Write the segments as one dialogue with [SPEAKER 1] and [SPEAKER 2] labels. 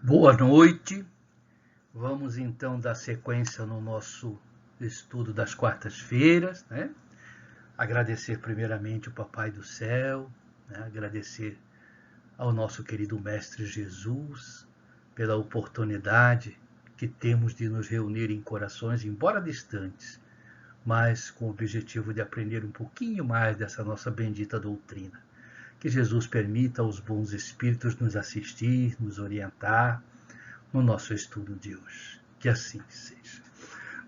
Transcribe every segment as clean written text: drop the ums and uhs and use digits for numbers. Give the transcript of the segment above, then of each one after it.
[SPEAKER 1] Boa noite. Vamos então dar sequência no nosso estudo das quartas-feiras, né? Agradecer primeiramente o Papai do Céu, né? Agradecer ao nosso querido Mestre Jesus pela oportunidade que temos de nos reunir em corações, embora distantes, mas com o objetivo de aprender um pouquinho mais dessa nossa bendita doutrina. Que Jesus permita aos bons espíritos nos assistir, nos orientar no nosso estudo de hoje. Que assim seja.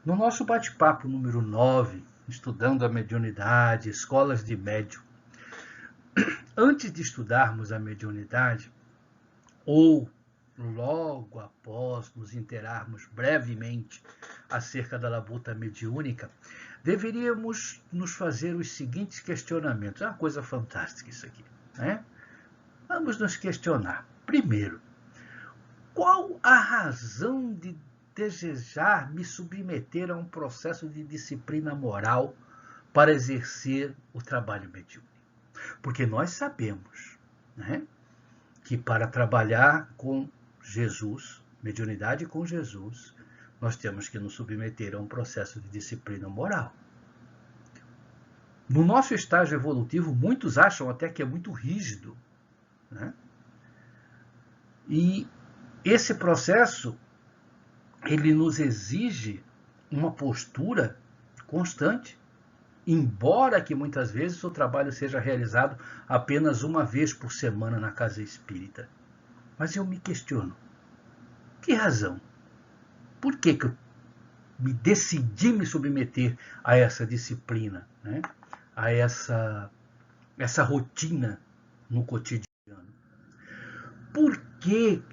[SPEAKER 1] No nosso bate-papo número 9, estudando a mediunidade, escolas de médium, antes de estudarmos a mediunidade, ou logo após nos inteirarmos brevemente acerca da labuta mediúnica, deveríamos nos fazer os seguintes questionamentos. É uma coisa fantástica isso aqui, né? Vamos nos questionar. Primeiro, qual a razão de desejar me submeter a um processo de disciplina moral para exercer o trabalho mediúnico? Porque nós sabemos, né, que para trabalhar com Jesus, mediunidade com Jesus, nós temos que nos submeter a um processo de disciplina moral. No nosso estágio evolutivo, muitos acham até que é muito rígido, né? E esse processo, ele nos exige uma postura constante, embora que muitas vezes o trabalho seja realizado apenas uma vez por semana na casa espírita. Mas eu me questiono, que razão? Por que eu me decidi me submeter a essa disciplina, né? A essa rotina no cotidiano? Por que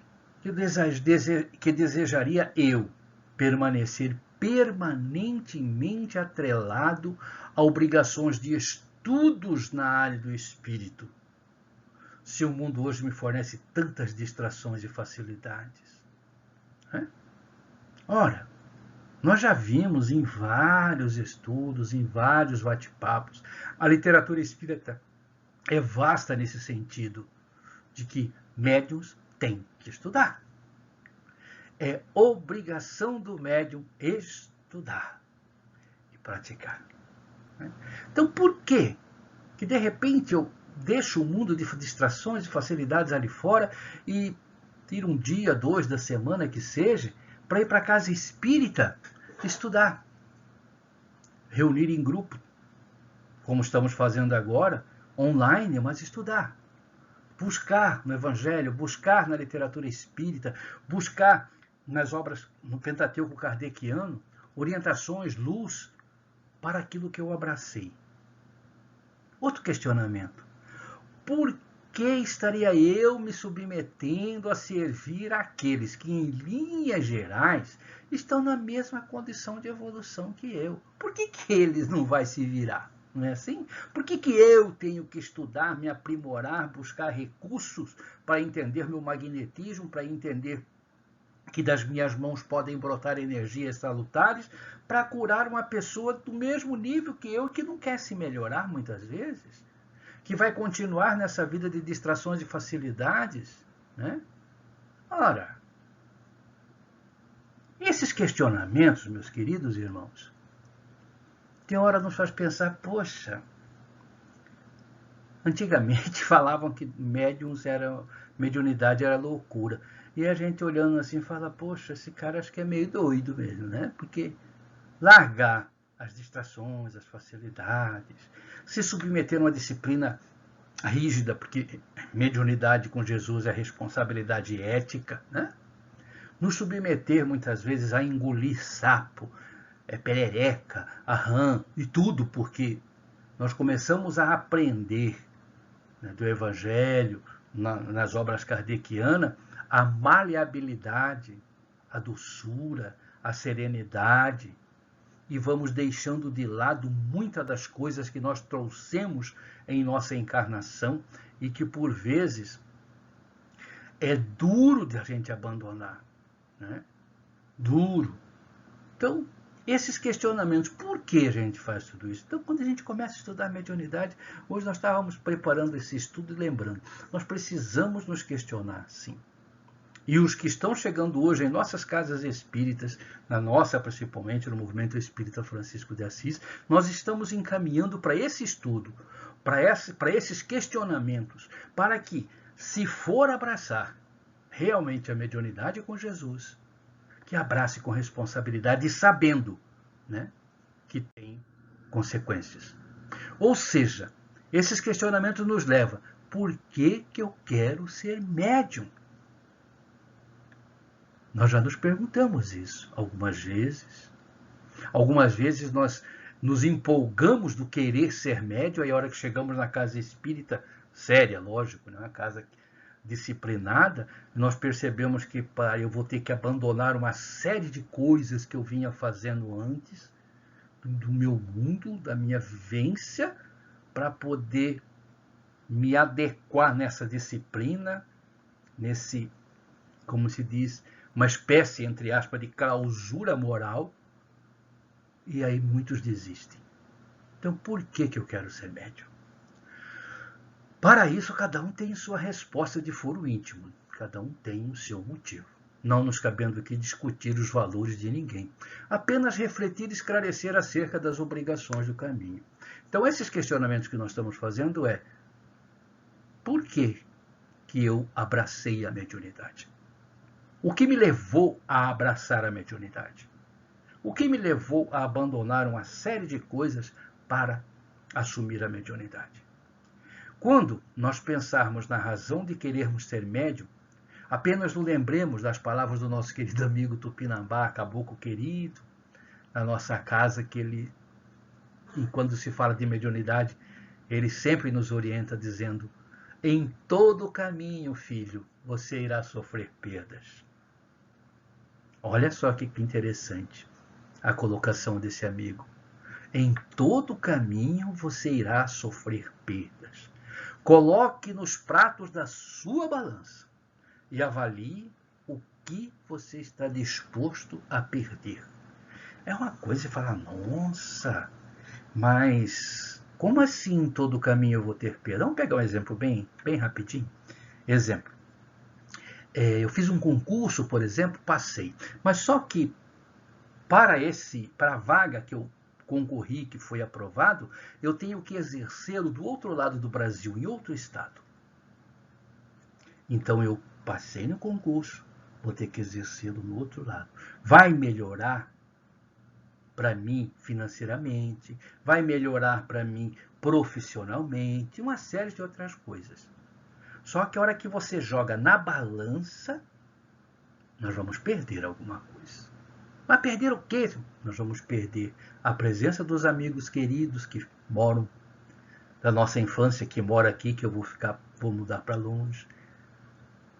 [SPEAKER 1] desejaria eu permanecer permanentemente atrelado a obrigações de estudos na área do espírito, se o mundo hoje me fornece tantas distrações e facilidades? Ora, nós já vimos em vários estudos, em vários bate-papos, a literatura espírita é vasta nesse sentido, de que médiuns têm que estudar. É obrigação do médium estudar e praticar. Então, por que de repente eu deixo o mundo de distrações e facilidades ali fora e tiro um dia, 2 da semana que seja, para ir para a casa espírita estudar, reunir em grupo, como estamos fazendo agora, online, mas estudar, buscar no Evangelho, buscar na literatura espírita, buscar nas obras no Pentateuco kardeciano orientações, luz para aquilo que eu abracei. Outro questionamento: por que estaria eu me submetendo a servir aqueles que, em linhas gerais, estão na mesma condição de evolução que eu? Por que eles não vão se virar? Não é assim? Por que eu tenho que estudar, me aprimorar, buscar recursos para entender meu magnetismo, para entender que das minhas mãos podem brotar energias salutares, para curar uma pessoa do mesmo nível que eu, que não quer se melhorar muitas vezes, que vai continuar nessa vida de distrações e facilidades, né? Ora, esses questionamentos, meus queridos irmãos, tem hora nos faz pensar, poxa, antigamente falavam que mediunidade era loucura. E a gente olhando assim fala, poxa, esse cara acho que é meio doido mesmo, né? Porque largar as distrações, as facilidades, se submeter a uma disciplina rígida, porque mediunidade com Jesus é responsabilidade ética, né? Nos submeter muitas vezes a engolir sapo, perereca, a rã e tudo, porque nós começamos a aprender, né, do Evangelho, nas obras kardecianas, a maleabilidade, a doçura, a serenidade, e vamos deixando de lado muitas das coisas que nós trouxemos em nossa encarnação e que, por vezes, é duro de a gente abandonar, né? Duro. Então, esses questionamentos, por que a gente faz tudo isso? Então, quando a gente começa a estudar a mediunidade, hoje nós estávamos preparando esse estudo e lembrando, nós precisamos nos questionar, sim. E os que estão chegando hoje em nossas casas espíritas, na nossa principalmente, no movimento espírita Francisco de Assis, nós estamos encaminhando para esse estudo, para esses questionamentos, para que, se for abraçar realmente a mediunidade com Jesus, que abrace com responsabilidade e sabendo, né, que tem consequências. Ou seja, esses questionamentos nos levam: por que eu quero ser médium? Nós já nos perguntamos isso algumas vezes. Algumas vezes nós nos empolgamos do querer ser médium, aí a hora que chegamos na casa espírita, séria, lógico, né, uma casa disciplinada, nós percebemos que eu vou ter que abandonar uma série de coisas que eu vinha fazendo antes, do meu mundo, da minha vivência, para poder me adequar nessa disciplina, nesse, como se diz, uma espécie, entre aspas, de clausura moral, e aí muitos desistem. Então, por que eu quero ser médium? Para isso, cada um tem sua resposta de foro íntimo, cada um tem o seu motivo. Não nos cabendo aqui discutir os valores de ninguém, apenas refletir e esclarecer acerca das obrigações do caminho. Então, esses questionamentos que nós estamos fazendo é: por que eu abracei a mediunidade? O que me levou a abraçar a mediunidade? O que me levou a abandonar uma série de coisas para assumir a mediunidade? Quando nós pensarmos na razão de querermos ser médium, apenas nos lembremos das palavras do nosso querido amigo Tupinambá, caboclo querido, na nossa casa, que ele, e quando se fala de mediunidade, ele sempre nos orienta dizendo: em todo caminho, filho, você irá sofrer perdas. Olha só que interessante a colocação desse amigo. Em todo caminho você irá sofrer perdas. Coloque nos pratos da sua balança e avalie o que você está disposto a perder. É uma coisa de falar: nossa, mas como assim em todo caminho eu vou ter perda? Vamos pegar um exemplo bem rapidinho. Exemplo. Eu fiz um concurso, por exemplo, passei. Mas só que para a vaga que eu concorri, que foi aprovado, eu tenho que exercê-lo do outro lado do Brasil, em outro estado. Então eu passei no concurso, vou ter que exercê-lo no outro lado. Vai melhorar para mim financeiramente, vai melhorar para mim profissionalmente, uma série de outras coisas. Só que a hora que você joga na balança, nós vamos perder alguma coisa. Mas perder o quê? Nós vamos perder a presença dos amigos queridos que moram, da nossa infância, que mora aqui, que eu vou mudar para longe.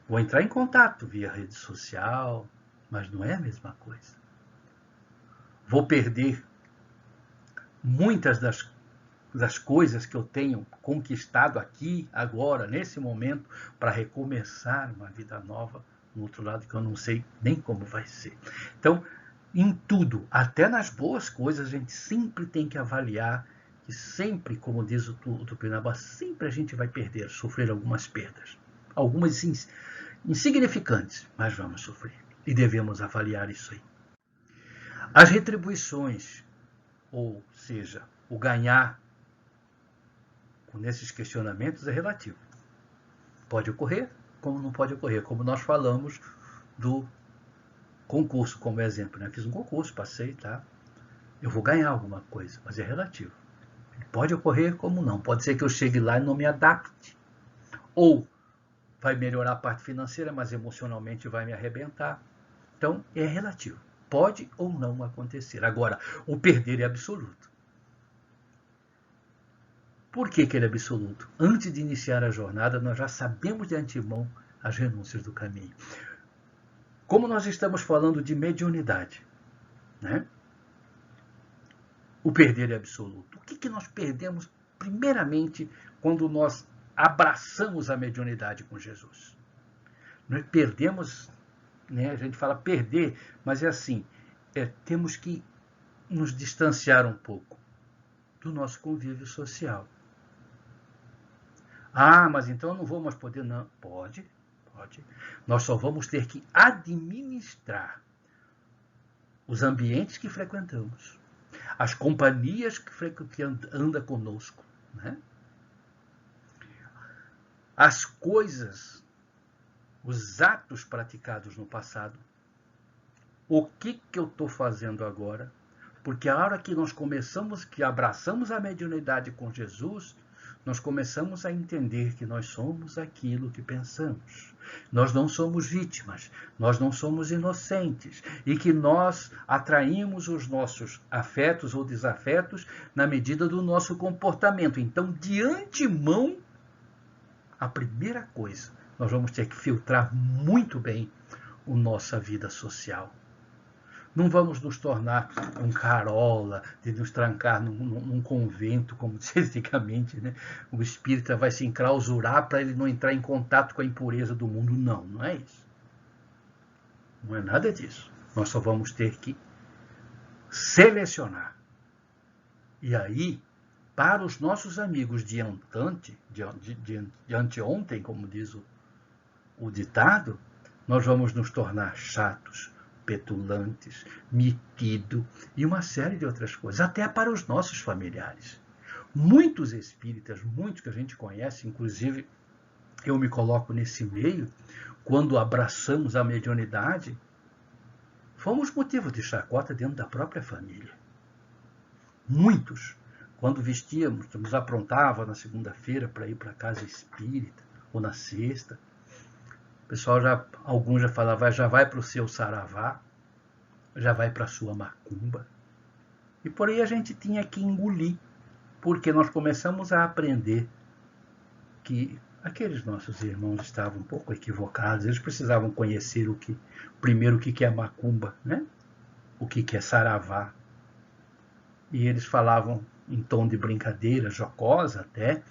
[SPEAKER 1] Vou entrar em contato via rede social, mas não é a mesma coisa. Vou perder muitas das coisas que eu tenho conquistado aqui, agora, nesse momento, para recomeçar uma vida nova no outro lado, que eu não sei nem como vai ser. Então, em tudo, até nas boas coisas, a gente sempre tem que avaliar que sempre, como diz o Tupinambá, sempre a gente vai perder, sofrer algumas perdas. Algumas insignificantes, mas vamos sofrer. E devemos avaliar isso aí. As retribuições, ou seja, o ganhar nesses questionamentos é relativo. Pode ocorrer, como não pode ocorrer. Como nós falamos do concurso, como exemplo. Né? Fiz um concurso, passei, tá? Eu vou ganhar alguma coisa, mas é relativo. Pode ocorrer, como não. Pode ser que eu chegue lá e não me adapte. Ou vai melhorar a parte financeira, mas emocionalmente vai me arrebentar. Então, é relativo. Pode ou não acontecer. Agora, o perder é absoluto. Por que ele é absoluto? Antes de iniciar a jornada, nós já sabemos de antemão as renúncias do caminho. Como nós estamos falando de mediunidade, né? O perder é absoluto. O que nós perdemos, primeiramente, quando nós abraçamos a mediunidade com Jesus? Nós perdemos, né? A gente fala perder, mas é assim, temos que nos distanciar um pouco do nosso convívio social. Ah, mas então eu não vou mais poder. Não, pode Nós só vamos ter que administrar os ambientes que frequentamos, as companhias que andam conosco, né? As coisas, os atos praticados no passado. O que eu estou fazendo agora? Porque a hora que nós que abraçamos a mediunidade com Jesus, nós começamos a entender que nós somos aquilo que pensamos. Nós não somos vítimas, nós não somos inocentes e que nós atraímos os nossos afetos ou desafetos na medida do nosso comportamento. Então, de antemão, a primeira coisa, nós vamos ter que filtrar muito bem a nossa vida social. Não vamos nos tornar um carola, de nos trancar num convento, como dizia antigamente, né? O espírita vai se enclausurar para ele não entrar em contato com a impureza do mundo. Não, não é isso. Não é nada disso. Nós só vamos ter que selecionar. E aí, para os nossos amigos de anteontem, como diz o ditado, nós vamos nos tornar chatos, petulantes, metido e uma série de outras coisas, até para os nossos familiares. Muitos espíritas, muitos que a gente conhece, inclusive eu me coloco nesse meio, quando abraçamos a mediunidade, fomos motivo de chacota dentro da própria família. Muitos, quando vestíamos, nos aprontava na segunda-feira para ir para a casa espírita, ou na sexta, o pessoal alguns já falavam, já vai para o seu saravá, já vai para a sua macumba. E por aí a gente tinha que engolir, porque nós começamos a aprender que aqueles nossos irmãos estavam um pouco equivocados, eles precisavam conhecer primeiro o que é macumba, né? O que é saravá. E eles falavam em tom de brincadeira, jocosa até.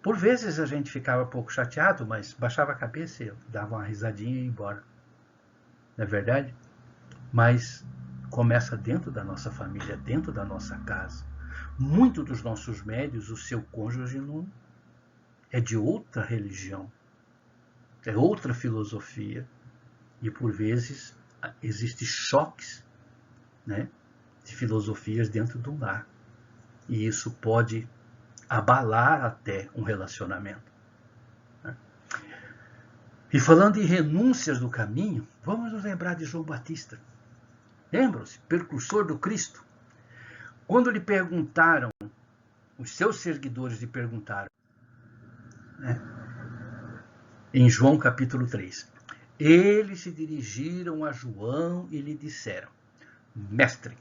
[SPEAKER 1] Por vezes a gente ficava um pouco chateado, mas baixava a cabeça e dava uma risadinha e ia embora. Não é verdade? Mas começa dentro da nossa família, dentro da nossa casa. Muitos dos nossos médios, o seu cônjuge não é de outra religião, é outra filosofia. E por vezes existem choques, né, de filosofias dentro do lar. E isso pode abalar até um relacionamento. E falando em renúncias do caminho, vamos nos lembrar de João Batista. Lembram-se? Precursor do Cristo. Quando lhe perguntaram, os seus seguidores lhe perguntaram, né, em João capítulo 3, eles se dirigiram a João e lhe disseram, mestre,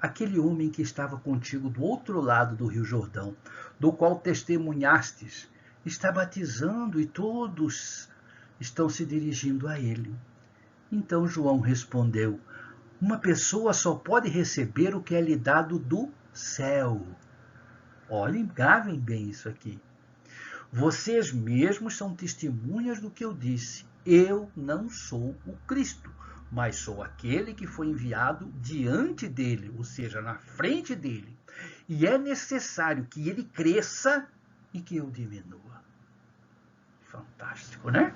[SPEAKER 1] aquele homem que estava contigo do outro lado do rio Jordão, do qual testemunhastes, está batizando e todos estão se dirigindo a ele. Então João respondeu, uma pessoa só pode receber o que é lhe dado do céu. Olhem, gravem bem isso aqui. Vocês mesmos são testemunhas do que eu disse. Eu não sou o Cristo, mas sou aquele que foi enviado diante dele, ou seja, na frente dele. E é necessário que ele cresça e que eu diminua. Fantástico, né?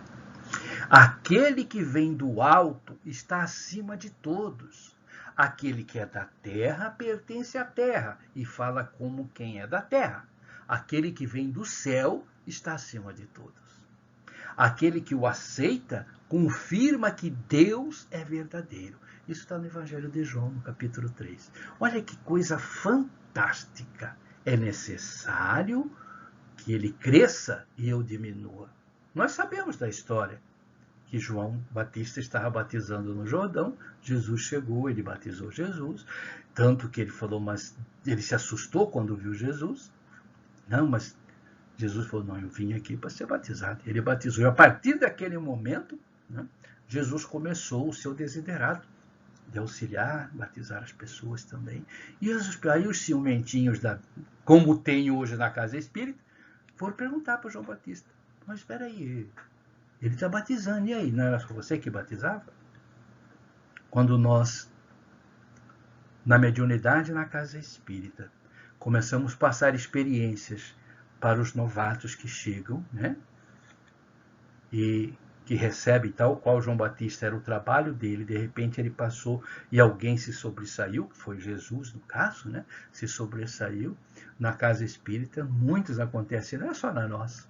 [SPEAKER 1] Aquele que vem do alto está acima de todos. Aquele que é da terra pertence à terra e fala como quem é da terra. Aquele que vem do céu está acima de todos. Aquele que o aceita confirma que Deus é verdadeiro. Isso está no Evangelho de João, no capítulo 3. Olha que coisa fantástica. É necessário que ele cresça e eu diminua. Nós sabemos da história que João Batista estava batizando no Jordão, Jesus chegou, ele batizou Jesus, tanto que ele falou, mas ele se assustou quando viu Jesus. Não, mas Jesus falou, não, eu vim aqui para ser batizado. Ele batizou. E a partir daquele momento, né, Jesus começou o seu desiderato de auxiliar, batizar as pessoas também. E aí os ciumentinhos, como tem hoje na Casa Espírita, foram perguntar para João Batista, mas espera aí, ele está batizando, e aí, não era só você que batizava? Quando nós, na mediunidade na Casa Espírita, começamos a passar experiências para os novatos que chegam, né? E que recebe, tal qual João Batista era o trabalho dele, de repente ele passou e alguém se sobressaiu, que foi Jesus no caso, né? Se sobressaiu na casa espírita. Muitos acontecem, não é só na nossa.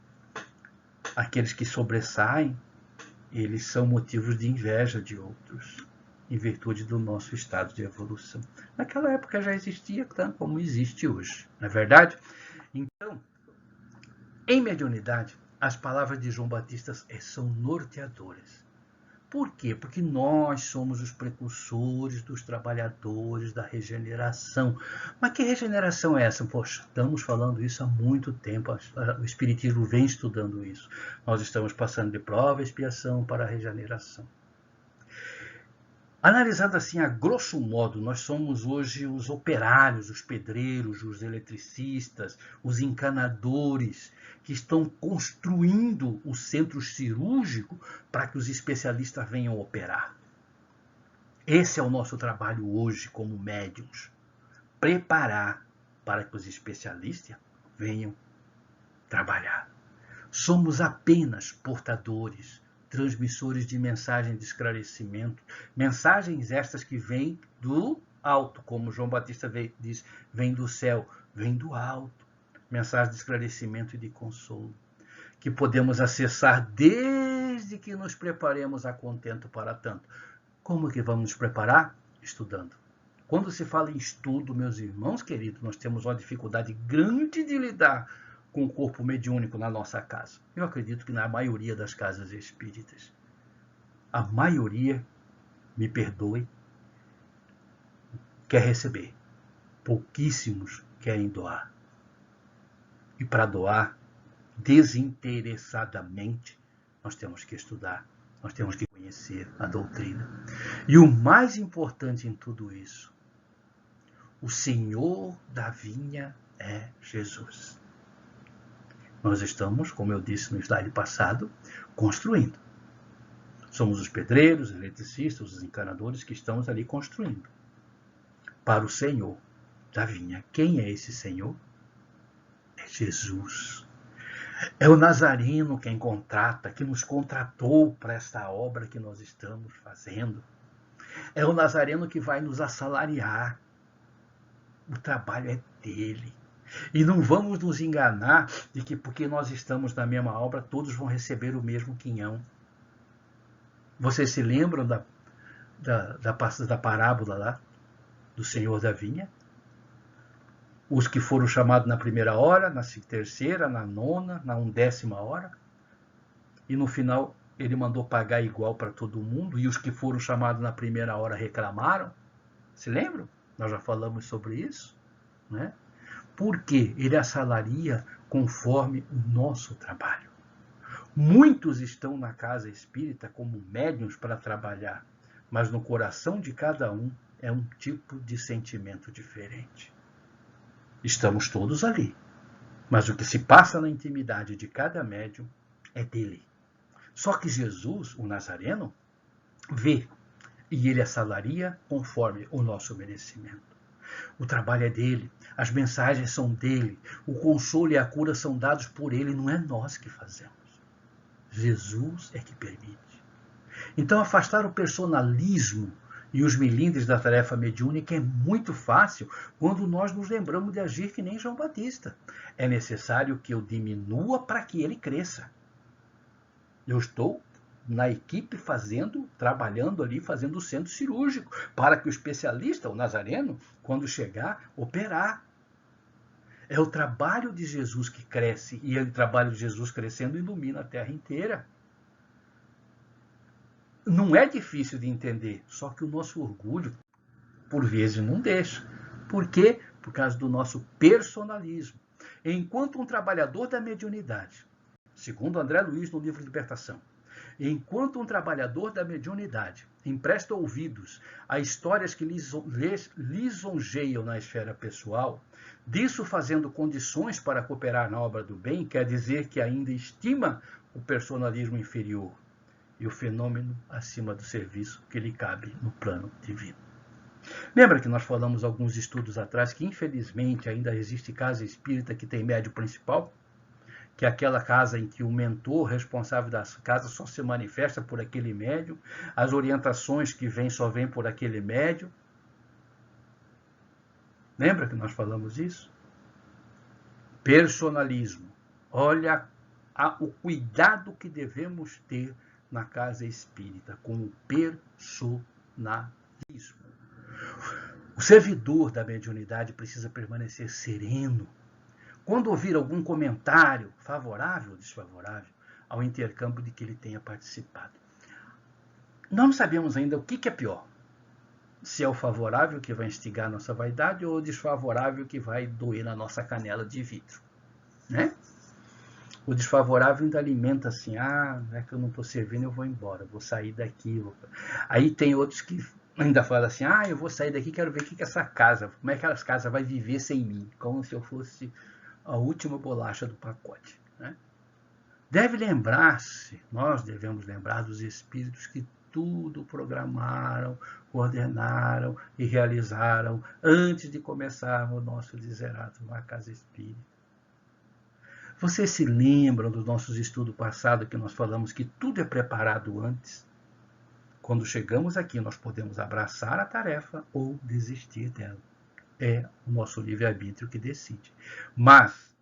[SPEAKER 1] Aqueles que sobressaem, eles são motivos de inveja de outros, em virtude do nosso estado de evolução. Naquela época já existia, tanto como existe hoje, não é verdade? Então, em mediunidade, as palavras de João Batista são norteadoras. Por quê? Porque nós somos os precursores dos trabalhadores da regeneração. Mas que regeneração é essa? Poxa, estamos falando isso há muito tempo. O Espiritismo vem estudando isso. Nós estamos passando de prova e expiação para a regeneração. Analisando assim, a grosso modo, nós somos hoje os operários, os pedreiros, os eletricistas, os encanadores, que estão construindo o centro cirúrgico para que os especialistas venham operar. Esse é o nosso trabalho hoje como médiuns. Preparar para que os especialistas venham trabalhar. Somos apenas portadores, transmissores de mensagem de esclarecimento, mensagens estas que vêm do alto, como João Batista diz, vem do céu, vem do alto, mensagem de esclarecimento e de consolo, que podemos acessar desde que nos preparemos a contento para tanto. Como que vamos nos preparar? Estudando. Quando se fala em estudo, meus irmãos queridos, nós temos uma dificuldade grande de lidar com o corpo mediúnico na nossa casa. Eu acredito que na maioria das casas espíritas. A maioria, me perdoe, quer receber. Pouquíssimos querem doar. E para doar, desinteressadamente, nós temos que estudar, nós temos que conhecer a doutrina. E o mais importante em tudo isso, o Senhor da vinha é Jesus. Nós estamos, como eu disse no slide passado, construindo. Somos os pedreiros, os eletricistas, os encanadores que estamos ali construindo. Para o Senhor da vinha. Quem é esse Senhor? É Jesus. É o Nazareno quem contrata, que nos contratou para esta obra que nós estamos fazendo. É o Nazareno que vai nos assalariar. O trabalho é dele. E não vamos nos enganar de que porque nós estamos na mesma obra, todos vão receber o mesmo quinhão. Vocês se lembram da parábola lá, do Senhor da vinha? Os que foram chamados na primeira hora, na terceira, na nona, na 1ª hora. E no final ele mandou pagar igual para todo mundo. E os que foram chamados na primeira hora reclamaram. Se lembram? Nós já falamos sobre isso, né? Porque ele assalaria conforme o nosso trabalho. Muitos estão na casa espírita como médiuns para trabalhar, mas no coração de cada um é um tipo de sentimento diferente. Estamos todos ali, mas o que se passa na intimidade de cada médium é dele. Só que Jesus, o Nazareno, vê e ele assalaria conforme o nosso merecimento. O trabalho é dele, as mensagens são dele, o consolo e a cura são dados por ele, não é nós que fazemos. Jesus é que permite. Então, afastar o personalismo e os melindres da tarefa mediúnica é muito fácil quando nós nos lembramos de agir que nem João Batista. É necessário que eu diminua para que ele cresça. Eu estou na equipe trabalhando ali, fazendo o centro cirúrgico, para que o especialista, o Nazareno, quando chegar, operar. É o trabalho de Jesus que cresce, e o trabalho de Jesus crescendo ilumina a terra inteira. Não é difícil de entender, só que o nosso orgulho, por vezes, não deixa. Por quê? Por causa do nosso personalismo. Enquanto um trabalhador da mediunidade, segundo André Luiz no livro Libertação, enquanto um trabalhador da mediunidade empresta ouvidos a histórias que lisonjeiam na esfera pessoal, disso fazendo condições para cooperar na obra do bem, quer dizer que ainda estima o personalismo inferior e o fenômeno acima do serviço que lhe cabe no plano divino. Lembra que nós falamos alguns estudos atrás que, infelizmente, ainda existe casa espírita que tem médium principal? que é aquela casa em que o mentor responsável da casa só se manifesta por aquele médium, as orientações que vêm só vêm por aquele médium. Lembra que nós falamos isso? Personalismo. Olha o cuidado que devemos ter na casa espírita com o personalismo. O servidor da mediunidade precisa permanecer sereno. Quando ouvir algum comentário, favorável ou desfavorável, ao intercâmbio de que ele tenha participado. Nós não sabemos ainda o que é pior. Se é o favorável que vai instigar a nossa vaidade ou o desfavorável que vai doer na nossa canela de vidro. Né? O desfavorável ainda alimenta assim, é que eu não estou servindo, eu vou embora, vou sair daqui. Aí tem outros que ainda falam assim, eu vou sair daqui, quero ver o que é essa casa, como é que essa casa vai viver sem mim, como se eu fosse a última bolacha do pacote. Né? Nós devemos lembrar dos espíritos que tudo programaram, coordenaram e realizaram antes de começarmos o nosso deserado na casa espírita. Vocês se lembram dos nossos estudos passados que nós falamos que tudo é preparado antes? Quando chegamos aqui, nós podemos abraçar a tarefa ou desistir dela. É o nosso livre-arbítrio que decide. Mas,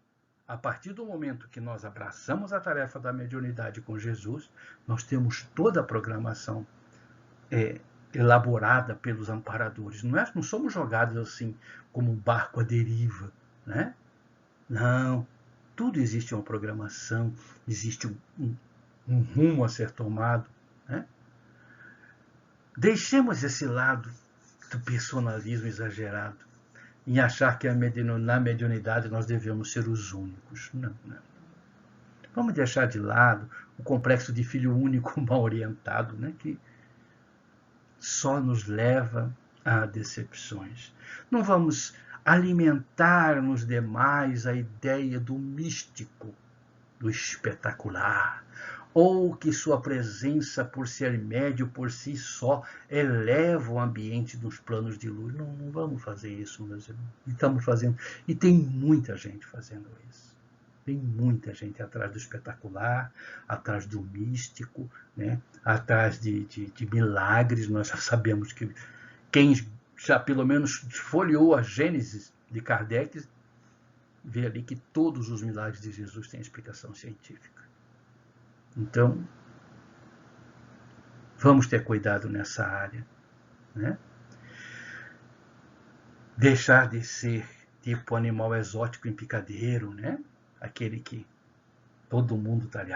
[SPEAKER 1] a partir do momento que nós abraçamos a tarefa da mediunidade com Jesus, nós temos toda a programação elaborada pelos amparadores. Não somos jogados assim como um barco à deriva. Né? Não. Tudo existe uma programação, existe um rumo a ser tomado. Né? Deixemos esse lado do personalismo exagerado em achar que na mediunidade nós devemos ser os únicos. Não. Vamos deixar de lado o complexo de filho único mal orientado, né, que só nos leva a decepções. Não vamos alimentar nos demais a ideia do místico, do espetacular, ou que sua presença, por ser médio por si só, eleva o ambiente dos planos de luz. Não vamos fazer isso, meus irmãos. Estamos fazendo, e tem muita gente fazendo isso. Tem muita gente atrás do espetacular, atrás do místico, né? Atrás de milagres. Nós já sabemos que quem já pelo menos folheou a Gênesis de Kardec vê ali que todos os milagres de Jesus têm explicação científica. Então, vamos ter cuidado nessa área. Né? Deixar de ser tipo animal exótico em picadeiro, né? Aquele que todo mundo está ali.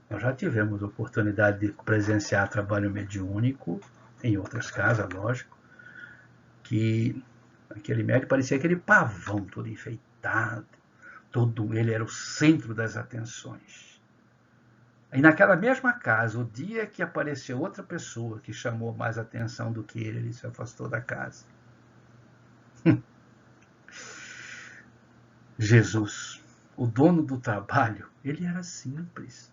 [SPEAKER 1] Nós já tivemos a oportunidade de presenciar trabalho mediúnico, em outras casas, lógico, que aquele médium parecia aquele pavão todo enfeitado, ele era o centro das atenções. E naquela mesma casa, o dia que apareceu outra pessoa que chamou mais atenção do que ele se afastou da casa. Jesus, o dono do trabalho, ele era simples.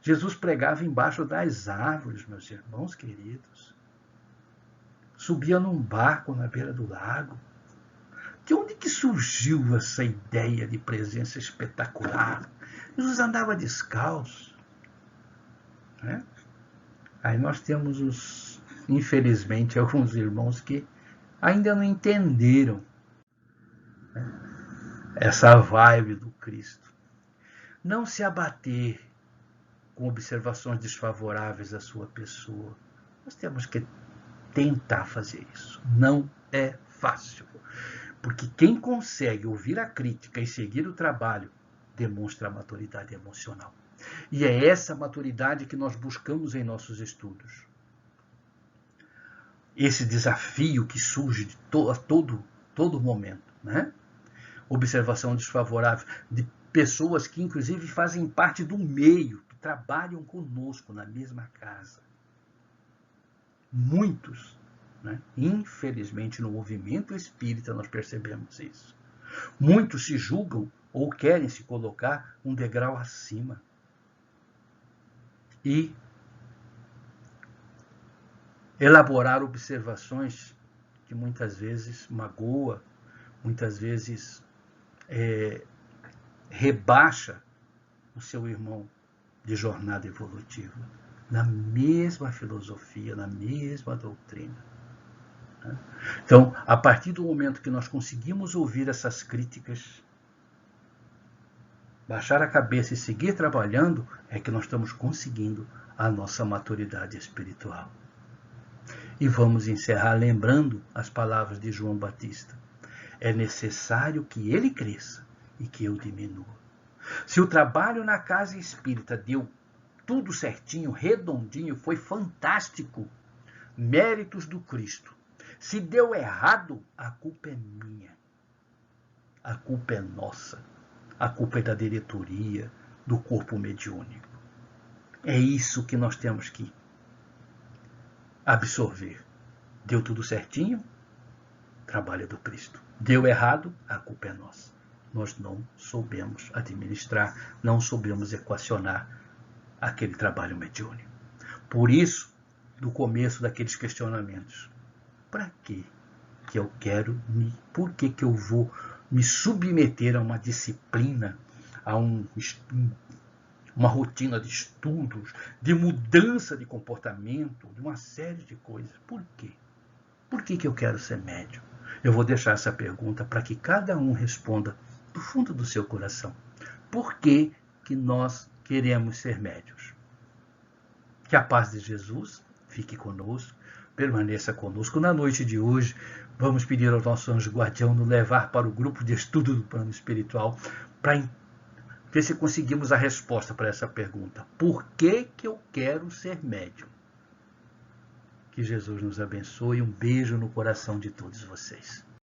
[SPEAKER 1] Jesus pregava embaixo das árvores, meus irmãos queridos. Subia num barco na beira do lago. De onde que surgiu essa ideia de presença espetacular? Jesus andava descalço. Né? Aí nós temos, infelizmente, alguns irmãos que ainda não entenderam, né, essa vibe do Cristo. Não se abater com observações desfavoráveis à sua pessoa. Nós temos que tentar fazer isso. Não é fácil. Porque quem consegue ouvir a crítica e seguir o trabalho demonstra a maturidade emocional. E é essa maturidade que nós buscamos em nossos estudos. Esse desafio que surge de a todo momento. Né? Observação desfavorável de pessoas que, inclusive, fazem parte do meio, que trabalham conosco na mesma casa. Muitos. Né? Infelizmente, no movimento espírita, nós percebemos isso. Muitos se julgam ou querem se colocar um degrau acima. E elaborar observações que muitas vezes magoa, muitas vezes rebaixa o seu irmão de jornada evolutiva, na mesma filosofia, na mesma doutrina. Então, a partir do momento que nós conseguimos ouvir essas críticas, baixar a cabeça e seguir trabalhando, é que nós estamos conseguindo a nossa maturidade espiritual. E vamos encerrar lembrando as palavras de João Batista. É necessário que ele cresça e que eu diminua. Se o trabalho na casa espírita deu tudo certinho, redondinho, foi fantástico, méritos do Cristo. Se deu errado, a culpa é minha. A culpa é nossa. A culpa é da diretoria, do corpo mediúnico. É isso que nós temos que absorver. Deu tudo certinho? Trabalho do Cristo. Deu errado? A culpa é nossa. Nós não soubemos administrar, não soubemos equacionar aquele trabalho mediúnico. Por isso, do começo daqueles questionamentos, para que eu quero por que eu vou me submeter a uma disciplina, a uma rotina de estudos, de mudança de comportamento, de uma série de coisas? Por quê? Por que eu quero ser médium? Eu vou deixar essa pergunta para que cada um responda do fundo do seu coração. Por que nós queremos ser médiuns? Que a paz de Jesus fique conosco, permaneça conosco. Na noite de hoje, vamos pedir ao nosso anjo guardião nos levar para o grupo de estudo do plano espiritual para ver se conseguimos a resposta para essa pergunta. Por que eu quero ser médium? Que Jesus nos abençoe. Um beijo no coração de todos vocês.